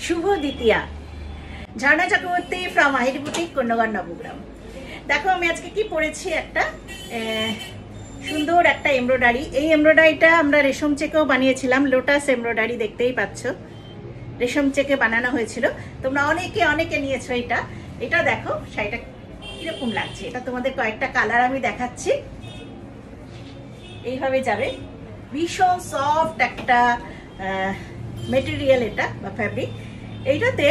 শুভ দ্বিতীয়া। ঝর্ণা Chakraborty from Ahiri boutique, কন্যাগর Nabagram. দেখো আমি আজকে কি পরেছি, একটা সুন্দর একটা এমব্রয়ডারি। এই এমব্রয়ডারিটা আমরা রেশম চেকেও বানিয়েছিলাম, লোটাস এমব্রয়ডারি দেখতেই পাচ্ছ, রেশম চেকে বানানো হয়েছিল। তোমরা অনেকে নিয়েছো এটা। এটা দেখো শাড়িটা কিরকম লাগছে, এটা তোমাদের কয়েকটা কালার আমি দেখাচ্ছি। এইভাবে যাবে, ভীষণ সফট একটা মেটেরিয়াল এটা বা ফ্যাব্রিক। এইটাতে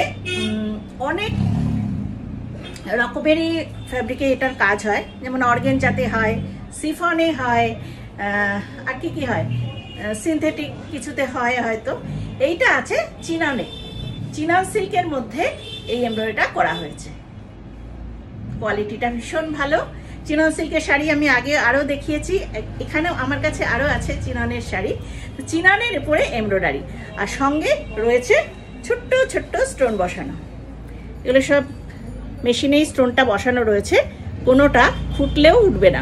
অনেক রকমেরই ফ্যাব্রিকে এটার কাজ হয়, যেমন অর্গেনজাতে হয়, সিফনে হয়, আর কি হয়, সিনথেটিক কিছুতে হয় হয়তো। এইটা আছে চিনানে, চিনান সিল্কের মধ্যে এই এমব্রয়ডারিটা করা হয়েছে। কোয়ালিটিটা ভীষণ ভালো। চিনন সিল্কের শাড়ি আমি আগে আরও দেখিয়েছি, এখানেও আমার কাছে আরও আছে চিননের শাড়ি। চিননের উপরে এমব্রয়ডারি, আর সঙ্গে রয়েছে ছোট্ট ছোট্ট স্টোন বসানো। এগুলো সব মেশিনেই স্টোনটা বসানো রয়েছে, কোনোটা ফুটলেও উঠবে না,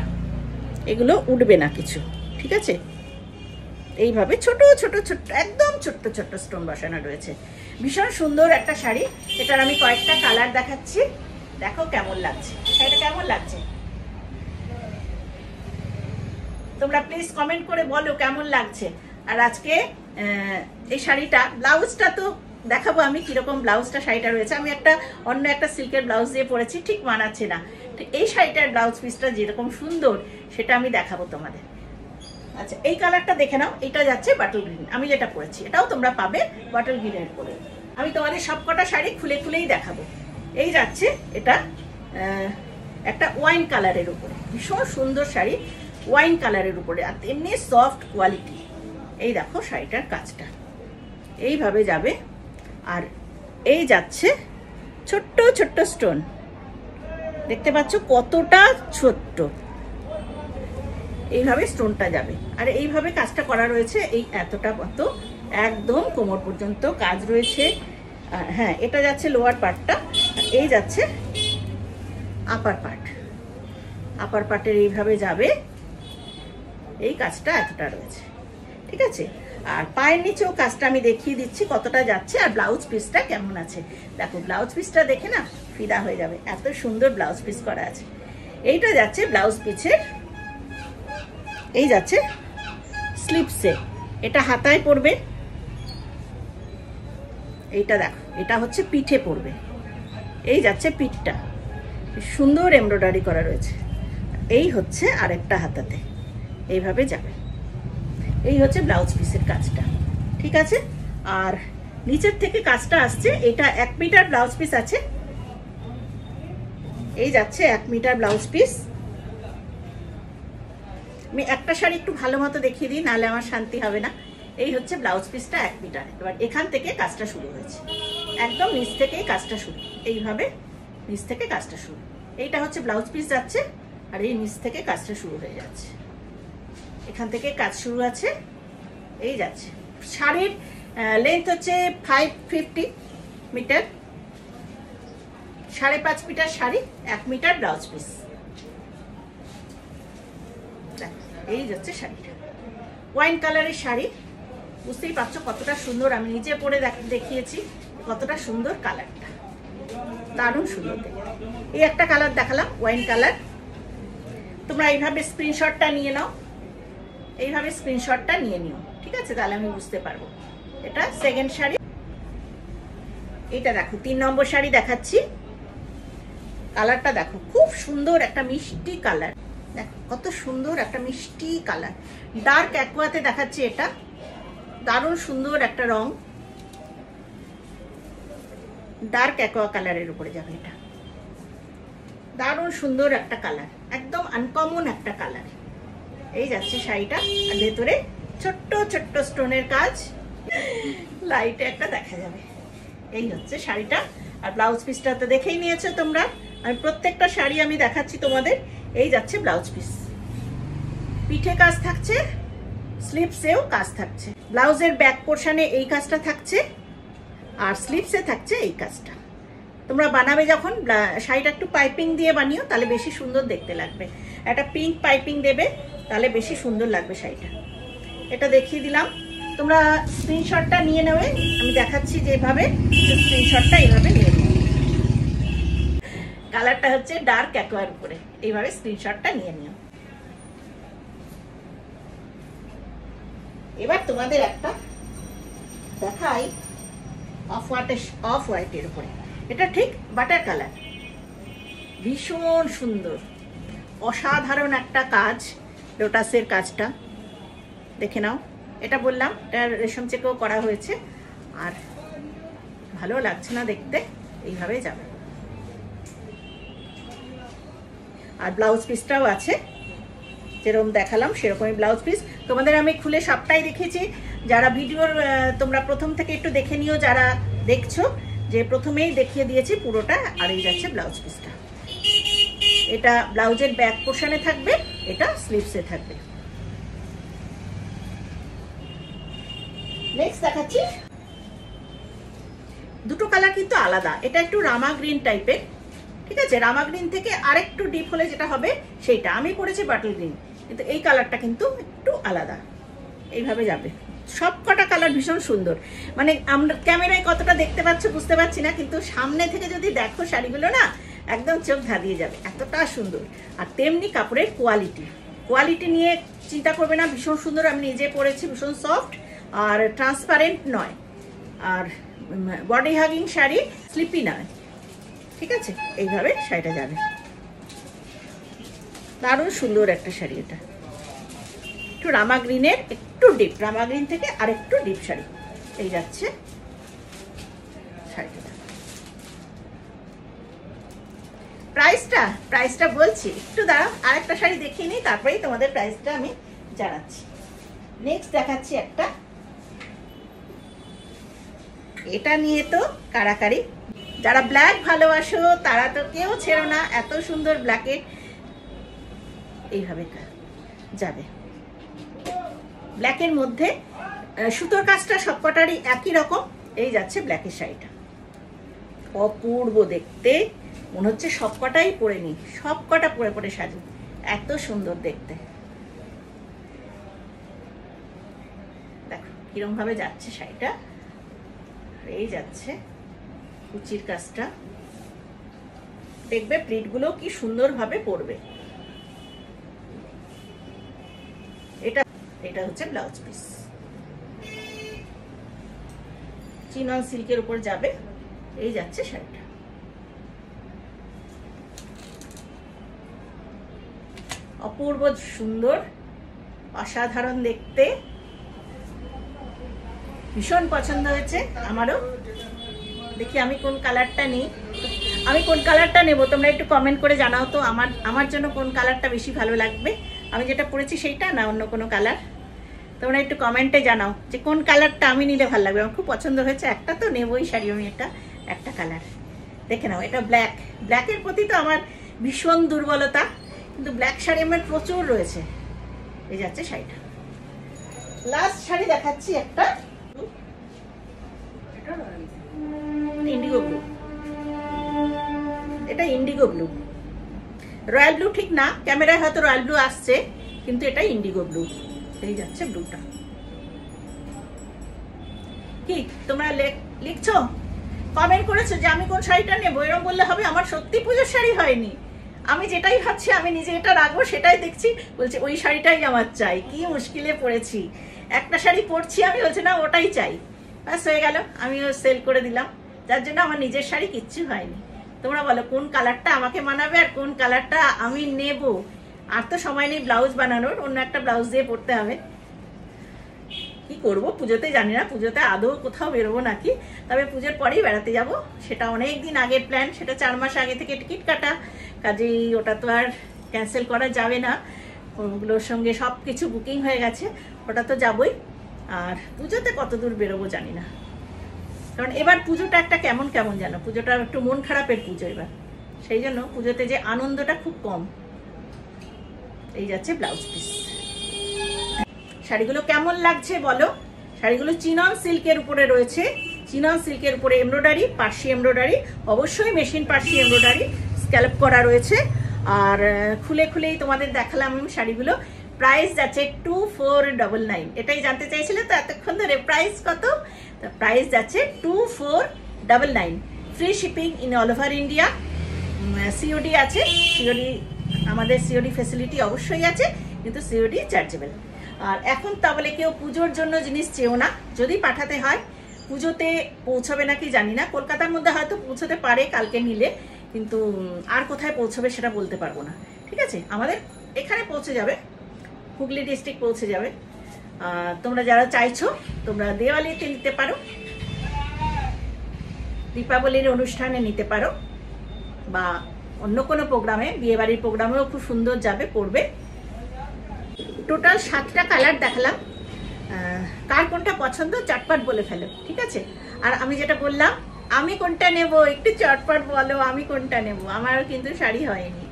এগুলো উঠবে না কিছু, ঠিক আছে। এইভাবে ছোট ছোট ছোট্ট একদম ছোট্ট ছোট্ট স্টোন বসানো রয়েছে। ভীষণ সুন্দর একটা শাড়ি। এটার আমি কয়েকটা কালার দেখাচ্ছি, দেখো কেমন লাগছে শাড়িটা, কেমন লাগছে তোমরা প্লিজ কমেন্ট করে বলো কেমন লাগছে। আর আজকে এই শাড়িটা, ব্লাউজটা তো দেখাবো আমি কিরকম ব্লাউজটা শাড়িটা রয়েছে। আমি অন্য একটা সিল্কের ব্লাউজ দিয়ে পরেছি, ঠিক মানাচ্ছে না। এই শাড়িটার ব্লাউজ পিসটা যেরকম সুন্দর সেটা আমি দেখাবো তোমাদের। আচ্ছা, এই কালারটা দেখে নাও, এটা যাচ্ছে বাটল গ্রিন, আমি যেটা পরেছি এটাও তোমরা পাবে বাটল গ্রিনের পরে। আমি তোমাদের সবকটা শাড়ি খুলেই দেখাবো। এই যাচ্ছে এটা একটা ওয়াইন কালারের উপরে, ভীষণ সুন্দর শাড়ি, ওয়াইন কালারের উপরে, আর তেমনি সফট কোয়ালিটি। এই দেখো শাড়িটার কাজটা এইভাবে যাবে, আর এই যাচ্ছে ছোট্ট ছোট্ট স্টোন, দেখতে পাচ্ছ কতটা ছোট্ট। এইভাবে স্টোনটা যাবে, আর এইভাবে কাজটা করা রয়েছে। এই এতটা মতো একদম কোমর পর্যন্ত কাজ রয়েছে। হ্যাঁ, এটা যাচ্ছে লোয়ার পার্টটা, এই যাচ্ছে আপার পার্ট। আপার পার্টের এইভাবে যাবে, এই কাজটা এতটা রয়েছে, ঠিক আছে। আর পায়ের নিচেও কাজটা আমি দেখিয়ে দিচ্ছি কতটা যাচ্ছে, আর ব্লাউজ পিসটা কেমন আছে দেখো। ব্লাউজ পিসটা দেখে না ফিদা হয়ে যাবে, এত সুন্দর ব্লাউজ পিস করা আছে। এইটা যাচ্ছে ব্লাউজ পিসের, এই যাচ্ছে স্লিপসে, এটা হাতায় পড়বে। এইটা দেখো, এটা হচ্ছে পিঠে পড়বে। এই যাচ্ছে পিঠটা, সুন্দর এমব্রয়ডারি করা রয়েছে। এই হচ্ছে আরেকটা হাতাতে, এইভাবে যাবে। এই হচ্ছে ব্লাউজ পিসের কাজটা, ঠিক আছে। আর নিচের থেকে কাজটা আসছে, এটা 1 মিটার ব্লাউজ পিস আছে। এই যাচ্ছে 1 মিটার ব্লাউজ পিস। আমি একটা শাড়ি একটু ভালো মতো দেখিয়ে দিই, নাহলে আমার শান্তি হবে না। এই হচ্ছে ব্লাউজ পিসটা 1 মিটার। এবার এখান থেকে কাজটা শুরু হয়েছে, একদম নিচ থেকেই কাজটা শুরু, এইভাবে নিচ থেকে কাজটা শুরু। এইটা হচ্ছে ব্লাউজ পিস যাচ্ছে, আর এই নিচ থেকে কাজটা শুরু হয়ে যাচ্ছে। এখান থেকে কাজ শুরু আছে, এই যাচ্ছে। শাড়ির লেন্থ হচ্ছে 550 metre, 5.5 metre sari, 1 metre blouse piece. এই যাচ্ছে শাড়িটা, ওয়াইন কালারের শাড়ি। বুঝতেই পারছো কতটা সুন্দর, আমি নিজে পরে দেখিয়েছি কতটা সুন্দর কালারটা, দারুণ সুন্দর দেখতে। এই একটা কালার দেখালাম, ওয়াইন কালার। তোমরা এইভাবে স্ক্রিনশটটা নিয়ে নাও, এইভাবে স্ক্রিনশটটা নিয়ে নিও, ঠিক আছে, তাহলে আমি বুঝতে পারবো। এটা সেকেন্ড শাড়ি। এটা দেখো 3 নম্বর শাড়ি দেখাচ্ছি। কালারটা দেখো, খুব সুন্দর একটা মিষ্টি কালার, দেখো কত সুন্দর একটা মিষ্টি কালার। ডার্ক অ্যাকোয়াতে দেখাচ্ছি, এটা দারুণ সুন্দর একটা রং, ডার্ক অ্যাকোয়া কালারের উপরে যাবে। এটা দারুণ সুন্দর একটা কালার, একদম আনকমন একটা কালার। এই যাচ্ছে শাড়িটা, আর ভেতরে ছোট্ট ছোট্ট স্টোনের কাজ, লাইটে একটা দেখা যাবে। এই হচ্ছে শাড়িটা, আর ব্লাউজ পিসটা তো দেখেই নিয়েছো তোমরা। আমি প্রত্যেকটা শাড়ি আমি দেখাচ্ছি তোমাদের। এই যাচ্ছে ব্লাউজ পিস, পিঠে কাজ থাকছে, স্লিপসেও কাজ থাকছে। ব্লাউজের ব্যাক পোর্শনে এই কাজটা থাকছে, আর স্লিপসে থাকছে এই কাজটা। তোমরা বানাবে যখন শাড়িটা একটু পাইপিং দিয়ে বানিও, তাহলে বেশি সুন্দর দেখতে লাগবে। একটা পিঙ্ক পাইপিং দেবে, তাহলে বেশি সুন্দর লাগবে শাড়িটা। এটা দেখিয়ে দিলাম। তোমরা স্ক্রিনশটটা নিয়ে নেবে, আমি দেখাচ্ছি যেভাবে স্ক্রিনশটটা এইভাবে নিয়ে নেবে। কালারটা হচ্ছে ডার্ক অ্যাকোয়ার উপরে, এইভাবে স্ক্রিনশটটা নিয়ে নিও। এবার তোমাদের একটা দেখাই অফ হোয়াইটের উপরে। এটা ঠিক বাটার কালার, ভীষণ সুন্দর অসাধারণ একটা কাজ, লোটাসের কাজটা দেখে নাও। এটা বললাম এটা রেশম চেকেও করা হয়েছে, আর ভালো লাগছে না দেখতে, এইভাবে যাবে। আর ব্লাউজ পিসটাও আছে, যেরকম দেখালাম সেরকমই ব্লাউজ পিস। তোমাদের আমি খুলে সবটাই দেখেছি, যারা ভিডিওর তোমরা প্রথম থেকে একটু দেখে নিও, যারা দেখছো যে প্রথমেই দেখিয়ে দিয়েছি পুরোটা। আর এই যাচ্ছে ব্লাউজ পিসটা, এটা ব্লাউজের ব্যাক পোর্শনে থাকবে, এটা স্লিভসে থাকবে। নেক্সট দেখাচ্ছি, দুটো কালার কিন্তু আলাদা। এটা একটু রামা গ্রিন টাইপের, ঠিক আছে, রামা গ্রিন থেকে আরেকটু ডিপ হলে যেটা হবে সেইটা। আমি পরেছি বাটল গ্রিন, কিন্তু এই কালারটা কিন্তু একটু আলাদা। এইভাবে যাবে, সব কটা কালার ভীষণ সুন্দর। মানে আমরা ক্যামেরায় কতটা দেখতে পাচ্ছ বুঝতে পারছি না, কিন্তু সামনে থেকে যদি দেখো শাড়িগুলো না একদম চোখ ধাঁধিয়ে যাবে, এতটা সুন্দর। আর তেমনি কাপড়ের কোয়ালিটি নিয়ে চিন্তা করবে না, ভীষণ সুন্দর। আমি নিজে পরেছি, ভীষণ সফট আর ট্রান্সপারেন্ট নয়, আর বডি হাগিং শাড়ি, স্লিপি নয়, ঠিক আছে। এইভাবে শাড়িটা যাবে, দারুণ সুন্দর একটা শাড়ি। এটা একটু রামা গ্রিনের একটু ডিপ, রামা গ্রিন থেকে আর একটু ডিপ শাড়ি, এই যাচ্ছে শাড়িটা। প্রাইসটা বলছি, একটু দাঁড়াও, আর একটা শাড়ি দেখিয়ে নিই, তারপরেই তোমাদের প্রাইসটা আমি জানাচ্ছি। নেক্সট দেখাচ্ছি একটা, এটা নিয়ে তো কারাকারি। যারা ব্ল্যাক ভালোবাসো তারা তো কেউ ছেড়ো না, এত সুন্দর ব্ল্যাকের এইভাবে যাবে। ব্ল্যাকের মধ্যে সুতোর কাজটা সবকটারই একই রকম। এই যাচ্ছে ব্ল্যাকের শাড়িটা, অপূর্ব দেখতে, মনে হচ্ছে সবকটাই পরে নি, সবকটা পরে পরে সাজু, এত সুন্দর দেখতে। দেখো কিরম ভাবে যাচ্ছে শাড়িটা, এই যাচ্ছে কুচির কাজটা, দেখবে প্লিটগুলো কি সুন্দরভাবে পড়বে। এটা হচ্ছে ব্লাউজ পিস, চিনন সিল্কের উপর যাবে, এই যাচ্ছে শাড়িটা। অপূর্ব সুন্দর, অসাধারণ দেখতে, ভীষণ পছন্দ হয়েছে আমারও। দেখি আমি কোন কালারটা নিই, আমি কোন কালারটা নেব তোমরা একটু কমেন্ট করে জানাও তো, আমার জন্য কোন কালারটা বেশি ভালো লাগবে, আমি যেটা পরেছি সেইটা না অন্য কোনো কালার। তোমরা একটু কমেন্টে জানাও যে কোন কালারটা আমি নিলে ভালো লাগবে। আমার খুব পছন্দ হয়েছে, একটা তো নেবই শাড়ি আমি, একটা কালার দেখে নাও। এটা ব্ল্যাকের প্রতি তো আমার ভীষণ দুর্বলতা, কিন্তু ব্ল্যাক শাড়ি আমার প্রচুর রয়েছে। এই যাচ্ছে শাড়িটা। লাস্ট শাড়ি দেখাচ্ছি একটা, ইন্ডিগো ব্লু। এটা ইন্ডিগো ব্লু, রয়্যাল ব্লু ঠিক না, ক্যামেরায় হয়তো রয়্যাল ব্লু আসছে, কিন্তু এটা ইন্ডিগো ব্লু। এই যাচ্ছে ব্লুটা। কি তোমরা লিখছো, কমেন্ট করেছো যে আমি কোন শাড়িটা নেবো, এরকম বললে হবে? আমার সত্যি পুজোর শাড়ি হয়নি, আমি যেটাই ভাবছি আমি নিজে এটা রাখবো সেটাই দেখছি বলছে ওই শাড়িটাই আমার চাই। কি মুশকিলে পড়েছি, একটা শাড়ি পরছি আমি, বলছে না ওটাই চাই, ব্যাস হয়ে গেল, আমিও সেল করে দিলাম। যার জন্য আমার নিজের শাড়ি কিচ্ছু হয়নি। তোমরা বলো কোন কালারটা আমাকে মানাবে আর কোন কালারটা আমি নেব। আর তো সময় নেই ব্লাউজ বানানোর, অন্য একটা ব্লাউজ দিয়ে পরতে হবে। কি করব পুজোতে জানি না, পুজোতে আদৌ কোথাও বেরোবো নাকি, তবে পুজোর পরেই বেড়াতে যাব, সেটা অনেক দিন আগের প্ল্যান, সেটা 4 মাস আগে থেকে টিকিট কাটা, কাজেই ওটা তো আর ক্যান্সেল করা যাবে না। ওগুলোর সঙ্গে সব কিছু বুকিং হয়ে গেছে, ওটা তো যাবই। আর পুজোতে কত দূর বেরোবো জানি না, কারণ এবার পুজোটা একটা কেমন জানো, পুজোটা একটু মন খারাপের পুজো এবার, সেই জন্য পুজোতে যে আনন্দটা খুব কম। এই যাচ্ছে ব্লাউজ পিস। শাড়িগুলো কেমন লাগছে বলো। শাড়িগুলো চিনন সিল্কের উপরে রয়েছে, চিনন সিল্কের উপরে এমব্রয়ডারি, পার্সি এমব্রয়ডারি, অবশ্যই মেশিন পার্সি এমব্রয়ডারি, স্ক্যালপ করা রয়েছে। আর খুলেই তোমাদের দেখালাম শাড়িগুলো। প্রাইস যাচ্ছে 2499। এটাই জানতে চাইছিলে তো এতক্ষণ ধরে, প্রাইস কত? তো প্রাইস যাচ্ছে 2499। Free shipping in all over India. COD আছে, সিওডি আমাদের সিওডি ফ্যাসিলিটি অবশ্যই আছে, কিন্তু সিওডি চার্জেবল। আর এখন তা বলে কেউ পুজোর জন্য জিনিস চেও না, যদি পাঠাতে হয় পুজোতে পৌঁছবে নাকি জানি না। কলকাতার মধ্যে হয়তো পৌঁছতে পারে কালকে নিলে, কিন্তু আর কোথায় পৌঁছবে সেটা বলতে পারবো না। ঠিক আছে, আমাদের এখানে পৌঁছে যাবে, হুগলি ডিস্ট্রিক্ট পৌঁছে যাবে। তোমরা যারা চাইছো তোমরা দেওয়ালিতে নিতে পারো, দীপাবলির অনুষ্ঠানে নিতে পারো, বা অন্য কোনো প্রোগ্রামে, বিয়েবাড়ির প্রোগ্রামেও খুব সুন্দর যাবে, পড়বে। টোটাল 7টা কালার দেখালাম, কার কোনটা পছন্দ চটপট বলে ফেলো, ঠিক আছে? আর আমি যেটা বললাম, আমি কোনটা নেব একটু চটপট বলো, আমি কোনটা নেব। আমার কিন্তু শাড়ি হয়নি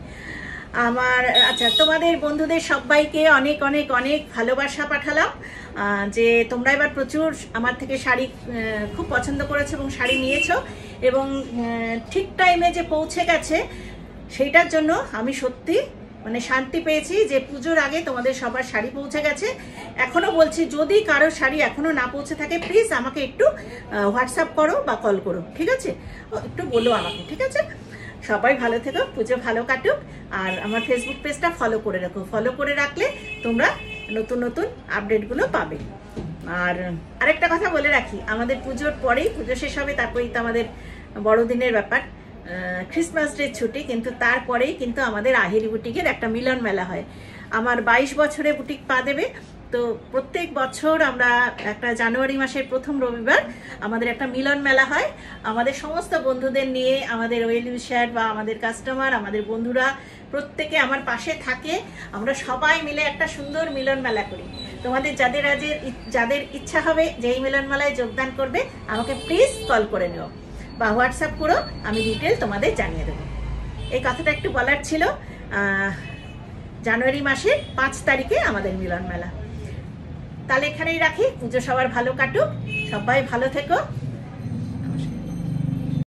আমার। আচ্ছা, তোমাদের বন্ধুদের সবাইকে অনেক অনেক অনেক ভালোবাসা পাঠালাম, যে তোমরা এবার প্রচুর আমার থেকে শাড়ি খুব পছন্দ করেছো এবং শাড়ি নিয়েছো, এবং ঠিক টাইমে যে পৌঁছে গেছে সেইটার জন্য আমি সত্যি মানে শান্তি পেয়েছি, যে পুজোর আগে তোমাদের সবার শাড়ি পৌঁছে গেছে। এখনও বলছি, যদি কারো শাড়ি এখনও না পৌঁছে থাকে প্লিজ আমাকে একটু হোয়াটসঅ্যাপ করো বা কল করো, ঠিক আছে? একটু বলো আমাকে, ঠিক আছে? সবাই ভালো থেকো, পুজো ভালো কাটুক। আর আমার ফেসবুক পেজটা ফলো করে রাখো, ফলো করে রাখলে তোমরা নতুন নতুন আপডেটগুলো পাবে। আর আরেকটা কথা বলে রাখি, আমাদের পুজোর পরেই, পুজো শেষ হবে তারপরেই তো আমাদের বড়দিনের ব্যাপার, ক্রিসমাস ডে ছুটি, কিন্তু তারপরেই কিন্তু আমাদের আহিরি বুটিকের একটা মিলন মেলা হয়। আমার 22 বছরে বুটিক পা দেবে, তো প্রত্যেক বছর আমরা একটা জানুয়ারি মাসের প্রথম রবিবার আমাদের একটা মিলন মেলা হয়। আমাদের সমস্ত বন্ধুদের নিয়ে, আমাদের ওয়েল উইশার বা আমাদের কাস্টমার, আমাদের বন্ধুরা প্রত্যেকে আমার পাশে থাকে, আমরা সবাই মিলে একটা সুন্দর মিলন মেলা করি। তোমাদের যাদের ইচ্ছা হবে যে এই মিলন মেলায় যোগদান করবে, আমাকে প্লিজ কল করে নিও বা হোয়াটসঅ্যাপ করো, আমি ডিটেল তোমাদের জানিয়ে দেবো। এই কথাটা একটু বলার ছিল। জানুয়ারি মাসের 5 তারিখে আমাদের মিলন মেলা। তাহলে এখানেই রাখি, পুজো সবার ভালো কাটুক, সবাই ভালো থেকো।